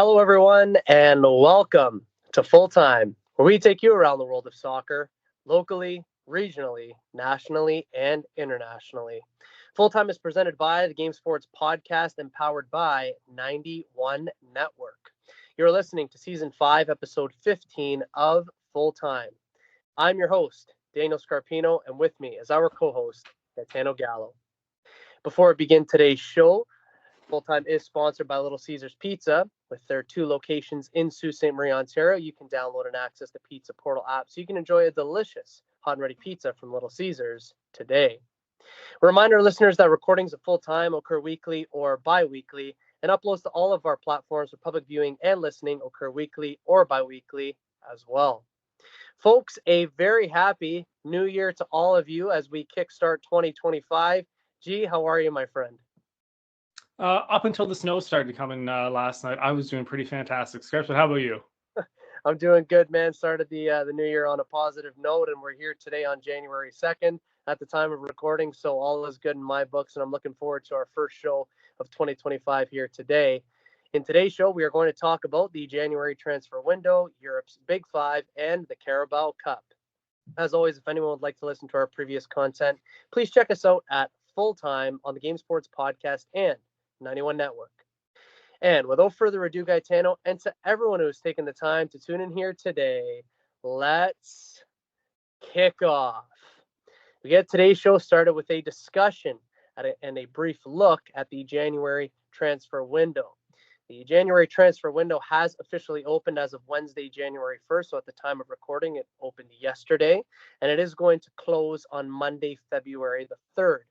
Hello, everyone, and welcome to Full Time, where we take you around the world of soccer, locally, regionally, nationally, and internationally. Full Time is presented by the Game Sports Podcast and powered by 91 Network. You're listening to Season 5, Episode 15 of Full Time. I'm your host, Daniel Scarpino, and with me is our co-host, Gitano Gallo. Before we begin today's show, Full Time is sponsored by Little Caesars Pizza. With their 2 locations in Sault Ste. Marie, Ontario, you can download and access the Pizza Portal app so you can enjoy a delicious hot and ready pizza from Little Caesars today. Reminder listeners that recordings of Full Time occur weekly or bi-weekly, and uploads to all of our platforms for public viewing and listening occur weekly or bi-weekly as well. Folks, a very happy new year to all of you as we kickstart 2025. G, how are you, my friend? Up until the snow started coming last night, I was doing pretty fantastic. Scarps, but how about you? I'm doing good, man. Started the new year on a positive note, and we're here today on January 2nd at the time of recording, so all is good in my books, and I'm looking forward to our first show of 2025 here today. In today's show, we are going to talk about the January transfer window, Europe's Big Five, and the Carabao Cup. As always, if anyone would like to listen to our previous content, please check us out at Full Time on the Game Sports Podcast and 91 Network. And without further ado, Gitano, and to everyone who's taken the time to tune in here today, let's kick off. We get today's show started with a discussion and a brief look at the January transfer window. The January transfer window has officially opened as of Wednesday, January 1st. So at the time of recording, it opened yesterday, and it is going to close on Monday, February the 3rd.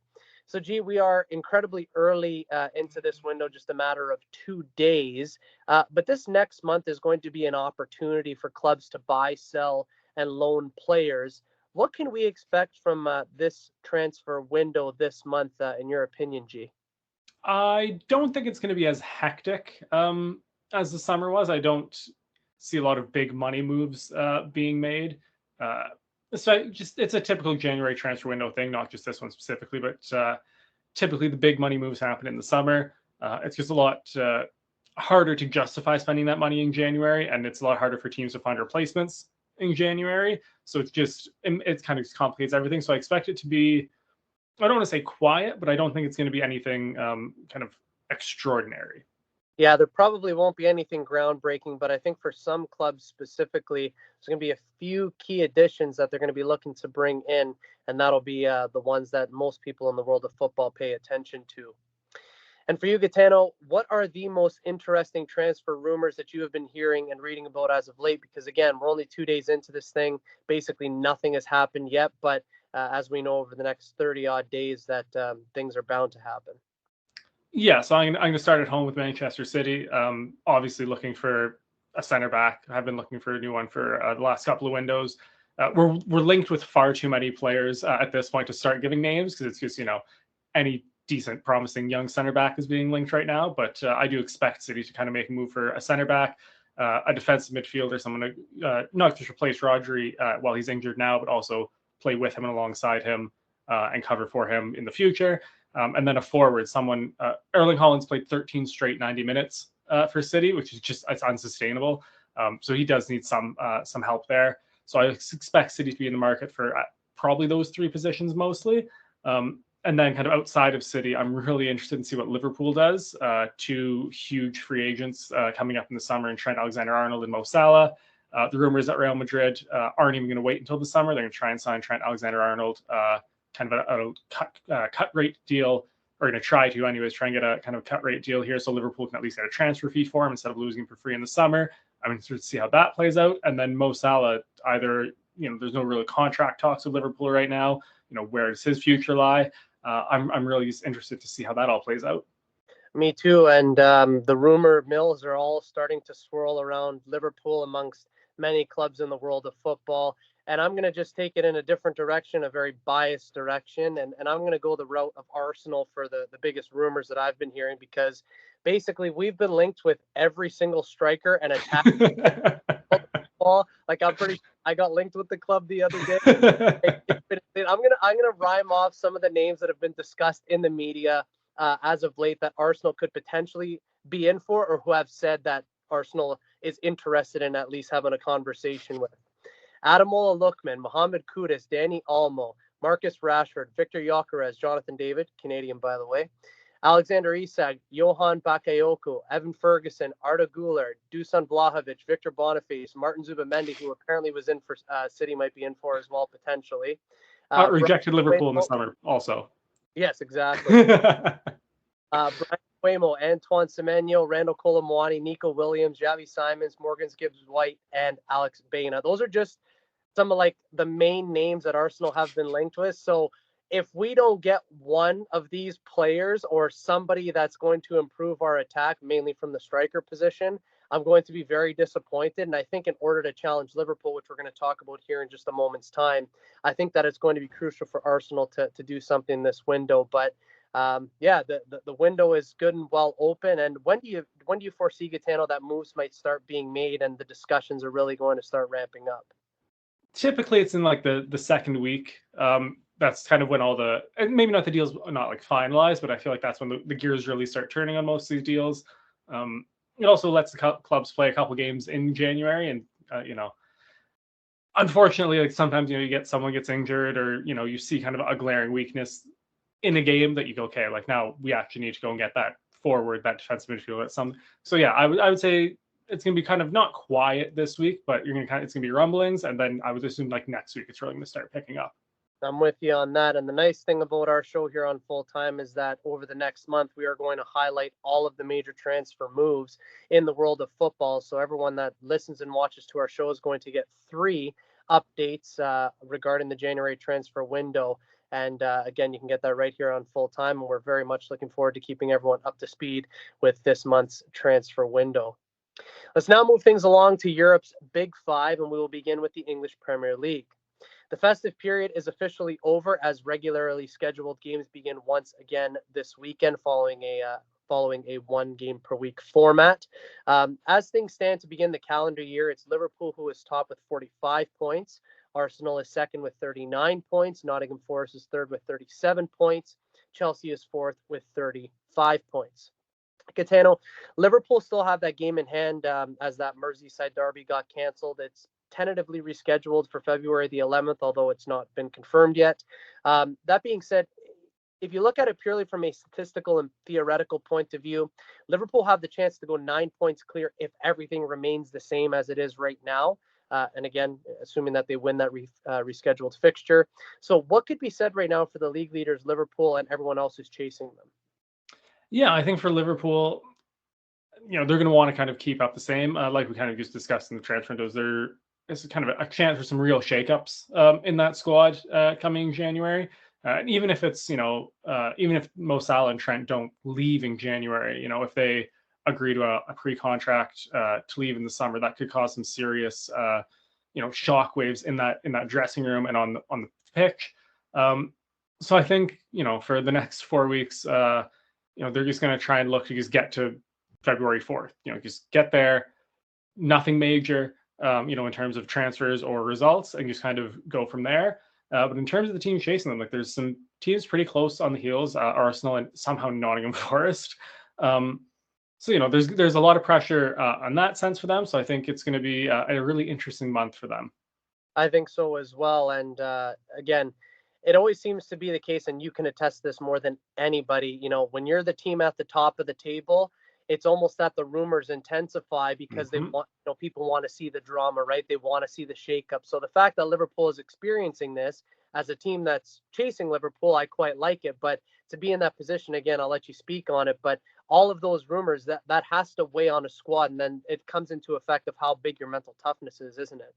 So, G, we are incredibly early into this window, just a matter of 2 days. But this next month is going to be an opportunity for clubs to buy, sell, and loan players. What can we expect from this transfer window this month, in your opinion, G? I don't think it's going to be as hectic as the summer was. I don't see a lot of big money moves being made. So it's a typical January transfer window thing, not just this one specifically, but typically the big money moves happen in the summer. It's just a lot harder to justify spending that money in January, and it's a lot harder for teams to find replacements in January. So it kind of complicates everything. So I expect it to be, I don't want to say quiet, but I don't think it's going to be anything kind of extraordinary. Yeah, there probably won't be anything groundbreaking, but I think for some clubs specifically, there's going to be a few key additions that they're going to be looking to bring in, and that'll be the ones that most people in the world of football pay attention to. And for you, Gitano, what are the most interesting transfer rumors that you have been hearing and reading about as of late? Because again, we're only 2 days into this thing. Basically, nothing has happened yet, but as we know, over the next 30-odd days, that things are bound to happen. Yeah, so I'm going to start at home with Manchester City. Obviously looking for a center back. I've been looking for a new one for the last couple of windows. We're linked with far too many players at this point to start giving names, because it's just, any decent, promising young center back is being linked right now. But I do expect City to kind of make a move for a center back, a defensive midfielder, someone to not just replace Rodri while he's injured now, but also play with him and alongside him and cover for him in the future. And then a forward, someone, Erling Haaland's played 13 straight 90 minutes for City, which is just, it's unsustainable. So he does need some help there. So I expect City to be in the market for probably those 3 positions mostly. And then kind of outside of City, I'm really interested in see what Liverpool does. 2 huge free agents coming up in the summer, in Trent Alexander-Arnold and Mo Salah. The rumor is that Real Madrid aren't even going to wait until the summer. They're going to try and sign Trent Alexander-Arnold kind of a cut rate deal, or going to try to anyways, try and get a kind of cut rate deal here so Liverpool can at least get a transfer fee for him instead of losing him for free in the summer. I'm interested to see how that plays out. And then Mo Salah, either, there's no real contract talks with Liverpool right now. Where does his future lie? I'm really just interested to see how that all plays out. Me too. And the rumor mills are all starting to swirl around Liverpool amongst many clubs in the world of football. And I'm going to just take it in a different direction, a very biased direction. And I'm going to go the route of Arsenal for the biggest rumors that I've been hearing, because basically we've been linked with every single striker and attack. Like I got linked with the club the other day. I'm gonna rhyme off some of the names that have been discussed in the media as of late that Arsenal could potentially be in for, or who have said that Arsenal is interested in at least having a conversation with. Ademola Lookman, Mohamed Kudus, Danny Olmo, Marcus Rashford, Victor Gyökeres, Jonathan David, Canadian by the way, Alexander Isak, Johan Bakayoko, Evan Ferguson, Arda Güler, Dusan Vlahovic, Victor Boniface, Martin Zubimendi, who apparently was in for City, might be in for as well potentially. Rejected Liverpool in the summer also. Yes, exactly. Brian Cuomo, Antoine Semenyo, Randall Colomwani, Nico Williams, Javi Simons, Morgan Gibbs-White, and Alex Baina. Those are just some of like the main names that Arsenal have been linked with. So if we don't get one of these players or somebody that's going to improve our attack, mainly from the striker position, I'm going to be very disappointed. And I think in order to challenge Liverpool, which we're going to talk about here in just a moment's time, I think that it's going to be crucial for Arsenal to do something this window. But the window is good and well open. And when do you foresee, Gitano, that moves might start being made and the discussions are really going to start ramping up? Typically, it's in like the second week. That's kind of when all the, and maybe not the deals not like finalized, but I feel like that's when the gears really start turning on most of these deals. It also lets the clubs play a couple games in January, and unfortunately, like sometimes you get someone gets injured, or you see kind of a glaring weakness in a game that you go, okay, like now we actually need to go and get that forward, that defensive midfielder. So yeah, I would say it's going to be kind of not quiet this week, but it's going to be rumblings, and then I would assume like next week it's really going to start picking up. I'm with you on that. And the nice thing about our show here on Full Time is that over the next month, we are going to highlight all of the major transfer moves in the world of football. So everyone that listens and watches to our show is going to get 3 updates regarding the January transfer window. And again, you can get that right here on Full Time. And we're very much looking forward to keeping everyone up to speed with this month's transfer window. Let's now move things along to Europe's Big Five, and we will begin with the English Premier League. The festive period is officially over as regularly scheduled games begin once again this weekend following a 1 game per week format. As things stand to begin the calendar year, it's Liverpool who is top with 45 points. Arsenal is second with 39 points. Nottingham Forest is third with 37 points. Chelsea is fourth with 35 points. Gitano, Liverpool still have that game in hand as that Merseyside derby got canceled. It's tentatively rescheduled for February the 11th, although it's not been confirmed yet. That being said, if you look at it purely from a statistical and theoretical point of view, Liverpool have the chance to go 9 points clear if everything remains the same as it is right now. And again, assuming that they win that rescheduled fixture. So what could be said right now for the league leaders, Liverpool, and everyone else who's chasing them? Yeah, I think for Liverpool, they're going to want to kind of keep up the same. Like we kind of just discussed in the transfer windows, it's kind of a chance for some real shakeups in that squad coming January. And even if it's, even if Mo Salah and Trent don't leave in January, if they agree to a pre-contract to leave in the summer, that could cause some serious, shockwaves in that dressing room and on the pitch. So I think, for the next 4 weeks, they're just going to try and look to just get to February 4th, just get there, nothing major, in terms of transfers or results, and just kind of go from there. But in terms of the team chasing them, like there's some teams pretty close on the heels, Arsenal and somehow Nottingham Forest. So, there's a lot of pressure on that sense for them. So I think it's going to be a really interesting month for them. I think so as well. And again, it always seems to be the case, and you can attest this more than anybody, when you're the team at the top of the table, it's almost that the rumors intensify because they want, people want to see the drama, right? They want to see the shakeup. So the fact that Liverpool is experiencing this as a team that's chasing Liverpool, I quite like it. But to be in that position, again, I'll let you speak on it. But all of those rumors, that has to weigh on a squad, and then it comes into effect of how big your mental toughness is, isn't it?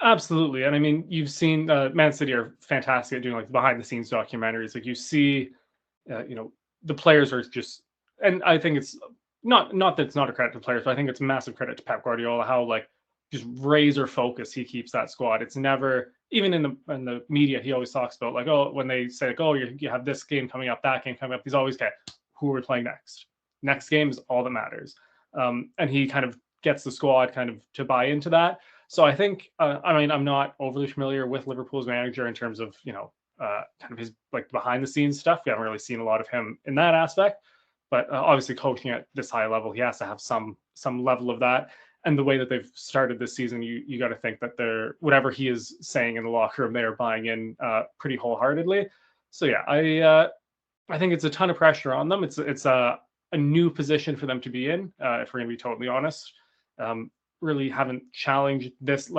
Absolutely. And I mean, you've seen Man City are fantastic at doing like behind the scenes documentaries. Like you see, the players are just, and I think it's not that it's not a credit to players, but I think it's a massive credit to Pep Guardiola, how like just razor focus he keeps that squad. It's never, even in the media, he always talks about like, when they say like, you have this game coming up, that game coming up, he's always who are we playing next? Next game is all that matters. And he kind of gets the squad kind of to buy into that. So I think, I'm not overly familiar with Liverpool's manager in terms of, kind of his like behind the scenes stuff. We haven't really seen a lot of him in that aspect. But obviously, coaching at this high level, he has to have some level of that. And the way that they've started this season, you got to think that they're, whatever he is saying in the locker room, they're buying in pretty wholeheartedly. So yeah, I think it's a ton of pressure on them. It's a new position for them to be in, if we're going to be totally honest. Really haven't challenged this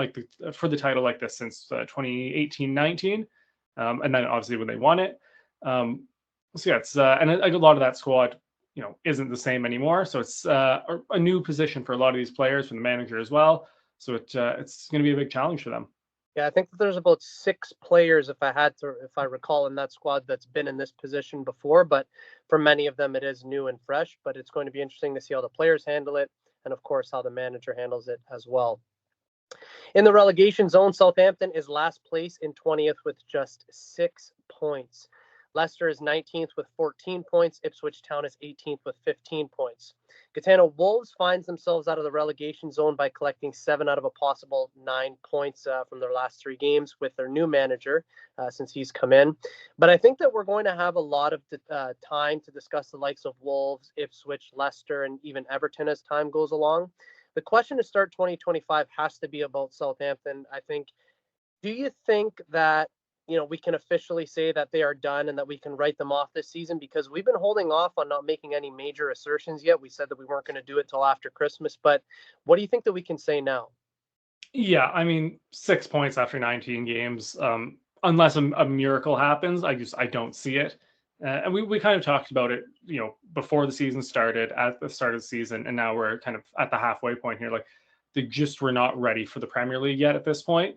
for the title like this since 2018-19, and then obviously when they won it. So yeah, it's and a lot of that squad, isn't the same anymore. So it's a new position for a lot of these players, from the manager as well. So it's going to be a big challenge for them. Yeah, I think that there's about 6 players, if I recall, in that squad that's been in this position before. But for many of them, it is new and fresh. But it's going to be interesting to see how the players handle it, and of course, how the manager handles it as well. In the relegation zone, Southampton is last place in 20th with just 6 points. Leicester is 19th with 14 points. Ipswich Town is 18th with 15 points. Gitano Wolves finds themselves out of the relegation zone by collecting 7 out of a possible 9 points from their last 3 games with their new manager since he's come in. But I think that we're going to have a lot of time to discuss the likes of Wolves, Ipswich, Leicester, and even Everton as time goes along. The question to start 2025 has to be about Southampton. I think, do you think that we can officially say that they are done and that we can write them off this season? Because we've been holding off on not making any major assertions yet. We said that we weren't going to do it till after Christmas, but what do you think that we can say now? Yeah, I mean, 6 points after 19 games, unless a miracle happens, I don't see it. And we kind of talked about it, before the season started, at the start of the season, and now we're kind of at the halfway point here. Like, they just were not ready for the Premier League yet at this point.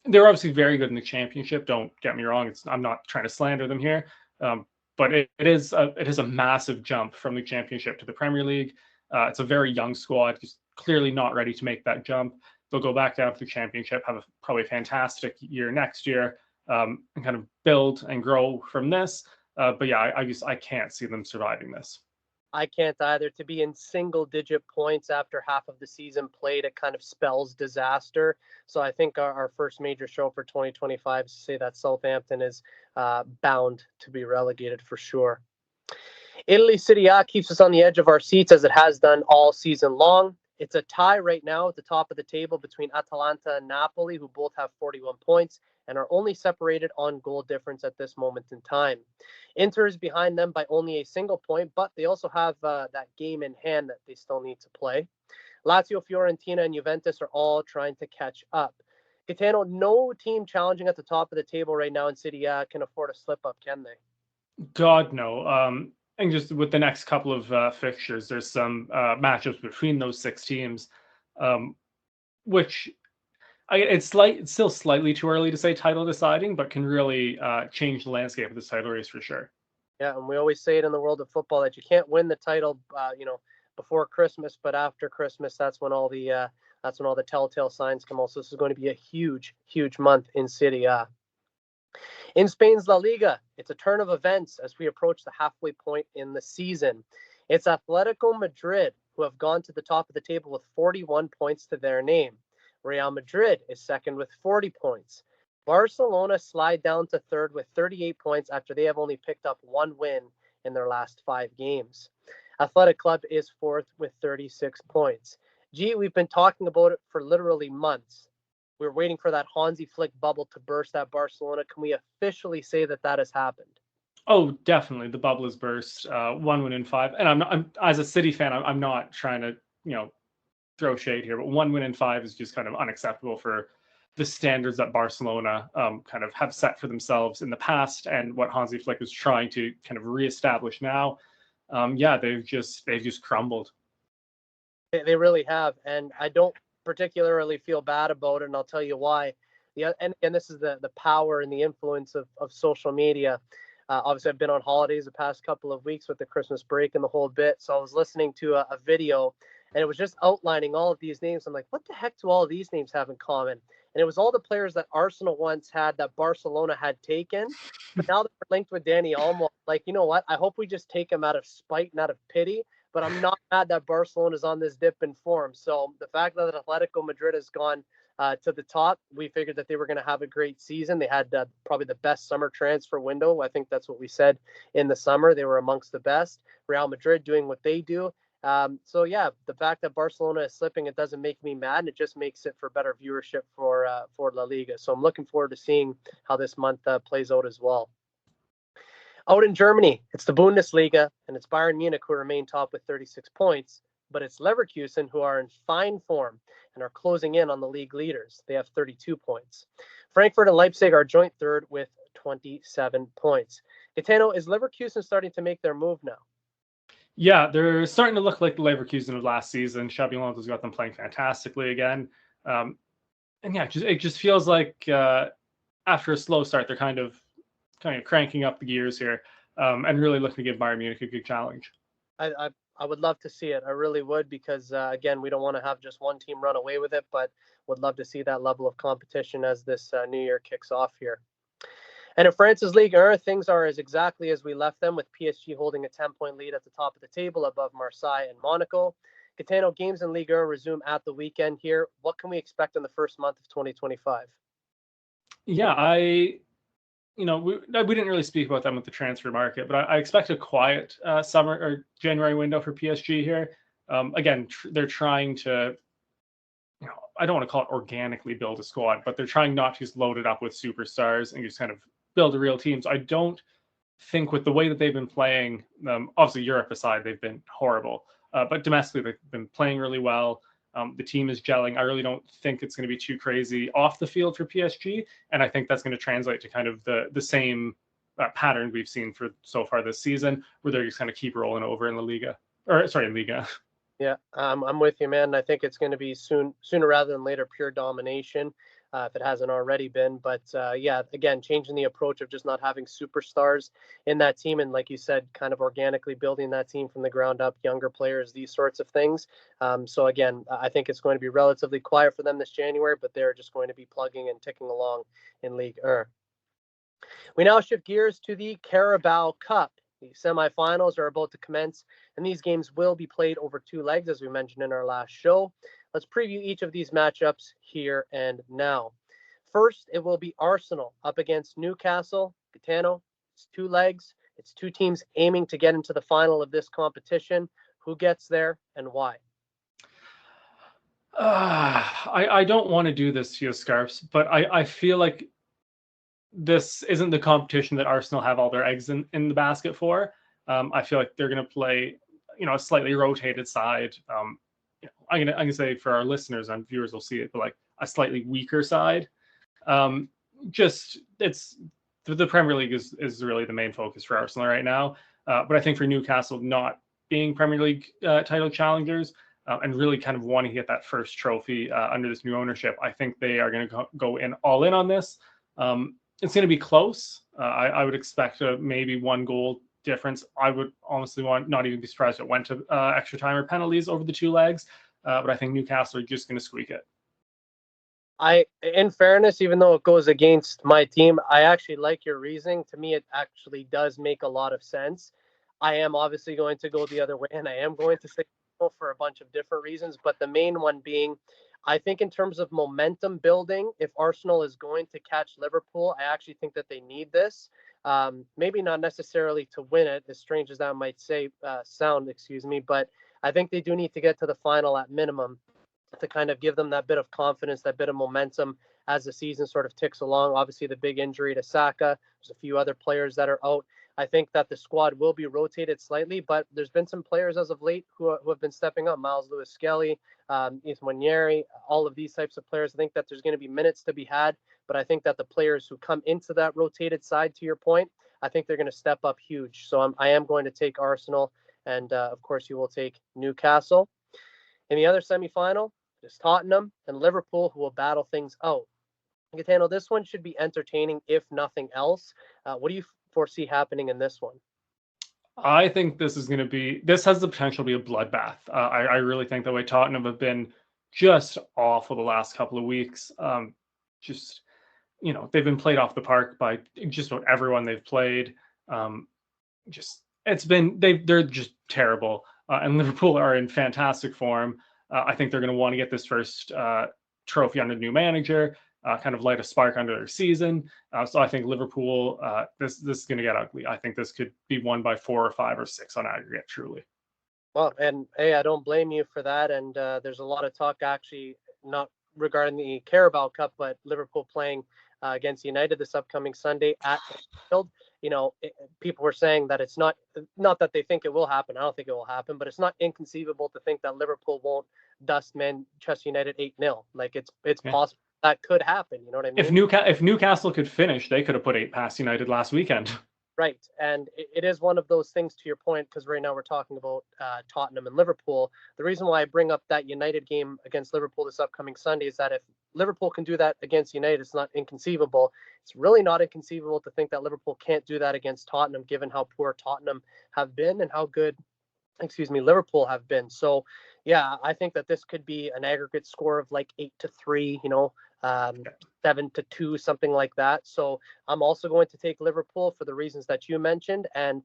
They're obviously very good in the Championship. Don't get me wrong. I'm not trying to slander them here, but it is a massive jump from the Championship to the Premier League. It's a very young squad, just clearly not ready to make that jump. They'll go back down to the Championship, have probably a fantastic year next year, and kind of build and grow from this. But yeah, I can't see them surviving this. I can't either. To be in single-digit points after half of the season played, it kind of spells disaster. So I think our first major show for 2025 is to say that Southampton is bound to be relegated for sure. Italy Serie A keeps us on the edge of our seats as it has done all season long. It's a tie right now at the top of the table between Atalanta and Napoli, who both have 41 points and are only separated on goal difference at this moment in time. Inter is behind them by only a single point, but they also have that game in hand that they still need to play. Lazio, Fiorentina, and Juventus are all trying to catch up. Gitano, no team challenging at the top of the table right now in Serie A can afford a slip-up, can they? God, no. And just with the next couple of fixtures, there's some matchups between those 6 teams, which it's still slightly too early to say title deciding, but can really change the landscape of this title race for sure. Yeah, and we always say it in the world of football that you can't win the title, before Christmas, but after Christmas, that's when all the telltale signs come out. So this is going to be a huge, huge month in Serie A. In Spain's La Liga, it's a turn of events as we approach the halfway point in the season. It's Atletico Madrid who have gone to the top of the table with 41 points to their name. Real Madrid is second with 40 points. Barcelona slide down to third with 38 points after they have only picked up 1 win in their last 5 games. Athletic Club is fourth with 36 points. Gee, we've been talking about it for literally months. We're waiting for that Hansi Flick bubble to burst at Barcelona. Can we officially say that has happened? Oh, definitely. The bubble has burst. 1 win in 5. And I'm as a City fan, I'm not trying to, throw shade here, but 1 win in 5 is just kind of unacceptable for the standards that Barcelona kind of have set for themselves in the past, and what Hansi Flick is trying to kind of reestablish now. They've just crumbled. They really have, and I don't particularly feel bad about it, and I'll tell you why. And this is the power and the influence of social media. Obviously, I've been on holidays the past couple of weeks with the Christmas break and the whole bit, so I was listening to a video, and it was just outlining all of these names. I'm like, what the heck do all of these names have in common? And it was all the players that Arsenal once had that Barcelona had taken, but now that they're linked with Dani Olmo, like, you know what? I hope we just take him out of spite and out of pity. But I'm not mad that Barcelona is on this dip in form. So the fact that Atletico Madrid has gone to the top. We figured that they were going to have a great season. They had probably the best summer transfer window. I think that's what we said in the summer. They were amongst the best. Real Madrid doing what they do. So yeah, the fact that Barcelona is slipping, it doesn't make me mad. It just makes it for better viewership for La Liga. So I'm looking forward to seeing how this month plays out as well. Out in Germany, it's the Bundesliga, and it's Bayern Munich who remain top with 36 points, but it's Leverkusen who are in fine form and are closing in on the league leaders. They have 32 points. Frankfurt and Leipzig are joint third with 27 points. Gitano, is Leverkusen starting to make their move now? Yeah, they're starting to look like the Leverkusen of last season. Xabi Alonso's got them playing fantastically again. And yeah, it just feels like after a slow start, they're kind of cranking up the gears here and really looking to give Bayern Munich a good challenge. I would love to see it. I really would, because again, we don't want to have just one team run away with it, but would love to see that level of competition as this new year kicks off here. And in France's Ligue 1, things are exactly as we left them, with PSG holding a 10-point lead at the top of the table above Marseille and Monaco. Gitano, games in Ligue 1 resume at the weekend here. What can we expect in the first month of 2025? Yeah, we didn't really speak about them with the transfer market, but I expect a quiet summer or January window for PSG here. Again, they're trying to, I don't want to call it organically build a squad, but they're trying not to just load it up with superstars and just kind of build a real team. So I don't think, with the way that they've been playing, obviously Europe aside, they've been horrible, but domestically they've been playing really well. The team is gelling. I really don't think it's going to be too crazy off the field for PSG, and I think that's going to translate to kind of the same pattern we've seen for so far this season, where they're just kind of keep rolling over in Liga. Yeah, I'm with you, man. I think it's going to be sooner rather than later, pure domination, if it hasn't already been. But yeah, again, changing the approach of just not having superstars in that team, and like you said, kind of organically building that team from the ground up, younger players, these sorts of things. So again, I think it's going to be relatively quiet for them this January, but they're just going to be plugging and ticking along in Ligue 1. We now shift gears to the Carabao Cup. The semifinals are about to commence, and these games will be played over 2 legs, as we mentioned in our last show. Let's preview each of these matchups here and now. First, it will be Arsenal up against Newcastle. Gitano, it's 2 legs. It's 2 teams aiming to get into the final of this competition. Who gets there and why? I don't want to do this to you, Scarps, but I feel like this isn't the competition that Arsenal have all their eggs in the basket for. I feel like they're going to play, a slightly rotated side. I'm gonna say, for our listeners and viewers will see it, but like a slightly weaker side. It's the Premier League is really the main focus for Arsenal right now. But I think for Newcastle, not being Premier League title challengers and really kind of wanting to get that first trophy under this new ownership, I think they are going to go all in on this. It's going to be close. I would expect maybe 1 goal difference. I would honestly not even be surprised if it went to extra time or penalties over the 2 legs. But I think Newcastle are just going to squeak it. In fairness, even though it goes against my team, I actually like your reasoning. To me, it actually does make a lot of sense. I am obviously going to go the other way, and I am going to say no for a bunch of different reasons. But the main one being, I think in terms of momentum building, if Arsenal is going to catch Liverpool, I actually think that they need this. Maybe not necessarily to win it, as strange as that might sound, but I think they do need to get to the final at minimum to kind of give them that bit of confidence, that bit of momentum as the season sort of ticks along. Obviously, the big injury to Saka, there's a few other players that are out. I think that the squad will be rotated slightly, but there's been some players as of late who have been stepping up. Miles Lewis-Skelly, Ethan Nwaneri, all of these types of players. I think that there's going to be minutes to be had, but I think that the players who come into that rotated side, to your point, I think they're going to step up huge. So I am going to take Arsenal, and of course you will take Newcastle. In the other semifinal, it's Tottenham and Liverpool who will battle things out. Gitano, this one should be entertaining, if nothing else. What do you foresee happening in this one? I think this has the potential to be a bloodbath. I really think the way Tottenham have been just awful the last couple of weeks. They've been played off the park by just about everyone they've played. They're just terrible. And Liverpool are in fantastic form. I think they're going to want to get this first trophy under the new manager, kind of light a spark under their season. So I think Liverpool, this is going to get ugly. I think this could be won by 4 or 5 or 6 on aggregate, truly. Well, and hey, I don't blame you for that. And there's a lot of talk, actually, not regarding the Carabao Cup, but Liverpool playing against United this upcoming Sunday at Anfield. People were saying that it's not that they think it will happen. I don't think it will happen, but it's not inconceivable to think that Liverpool won't dust Manchester United 8-0. Like it's possible that could happen. You know what I mean? If Newcastle could finish, they could have put 8 past United last weekend. Right. And it is one of those things, to your point, because right now we're talking about Tottenham and Liverpool. The reason why I bring up that United game against Liverpool this upcoming Sunday is that if Liverpool can do that against United, it's not inconceivable. It's really not inconceivable to think that Liverpool can't do that against Tottenham, given how poor Tottenham have been and how good, Liverpool have been. So, yeah, I think that this could be an aggregate score of like 8-3, 7-2, something like that. So I'm also going to take Liverpool for the reasons that you mentioned. And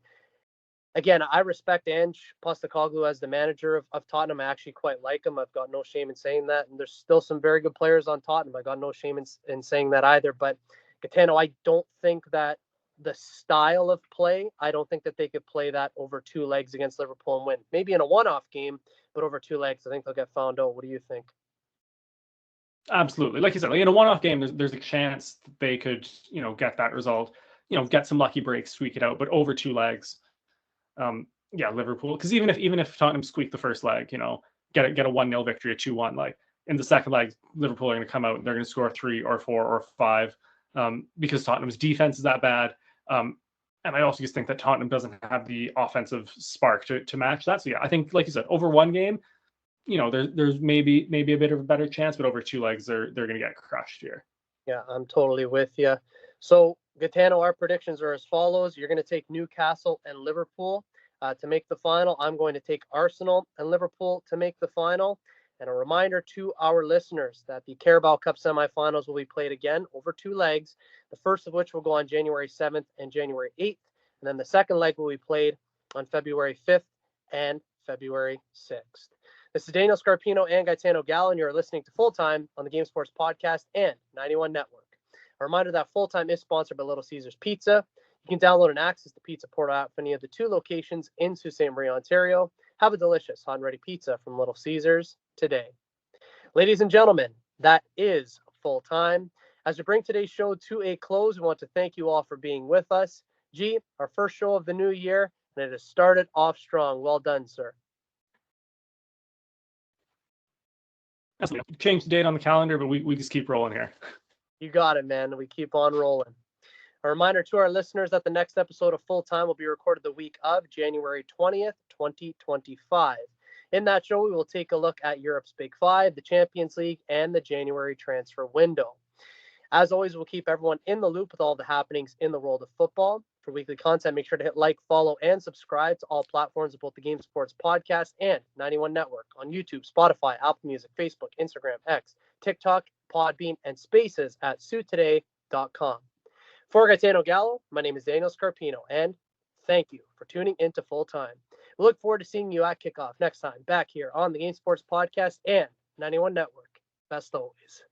again, I respect Ange Postecoglou as the manager of Tottenham. I actually quite like him. I've got no shame in saying that. And there's still some very good players on Tottenham. I got no shame in saying that either. But Gitano, I don't think that the style of play, I don't think that they could play that over 2 legs against Liverpool and win. Maybe in a one-off game, but over 2 legs, I think they'll get found out. What do you think? Absolutely. Like you said, in a one-off game, there's a chance that they could, get that result, get some lucky breaks, squeak it out. But over 2 legs, Liverpool. Because even if Tottenham squeak the first leg, get a 1-0 victory, a 2-1, like in the second leg, Liverpool are going to come out and they're going to score 3 or 4 or 5 because Tottenham's defense is that bad. And I also just think that Tottenham doesn't have the offensive spark to match that. So yeah, I think, like you said, over one game, there's maybe a bit of a better chance, but over 2 legs, they're going to get crushed here. Yeah, I'm totally with you. So, Gitano, our predictions are as follows. You're going to take Newcastle and Liverpool to make the final. I'm going to take Arsenal and Liverpool to make the final. And a reminder to our listeners that the Carabao Cup semifinals will be played again over 2 legs, the first of which will go on January 7th and January 8th. And then the second leg will be played on February 5th and February 6th. This is Daniel Scarpino and Gitano Gallo, and you're listening to Full Time on the Game Sports Podcast and 91 Network. A reminder that Full Time is sponsored by Little Caesars Pizza. You can download and access the Pizza Portal app from any of the 2 locations in Sault Ste. Marie, Ontario. Have a delicious hot and ready pizza from Little Caesars today. Ladies and gentlemen, that is Full Time. As we bring today's show to a close, we want to thank you all for being with us. G, our first show of the new year, and it has started off strong. Well done, sir. Change the date on the calendar, but we just keep rolling here. You got it, man. We keep on rolling. A reminder to our listeners that the next episode of Full Time will be recorded the week of January 20th, 2025. In that show, we will take a look at Europe's Big Five, the Champions League, and the January transfer window. As always, we'll keep everyone in the loop with all the happenings in the world of football. For weekly content, make sure to hit like, follow, and subscribe to all platforms of both the Game Sports Podcast and 91 Network on YouTube, Spotify, Apple Music, Facebook, Instagram, X, TikTok, Podbean, and Spaces at SueToday.com. For Gitano Gallo, my name is Daniel Scarpino, and thank you for tuning into Full Time. We look forward to seeing you at kickoff next time back here on the Game Sports Podcast and 91 Network. Best always.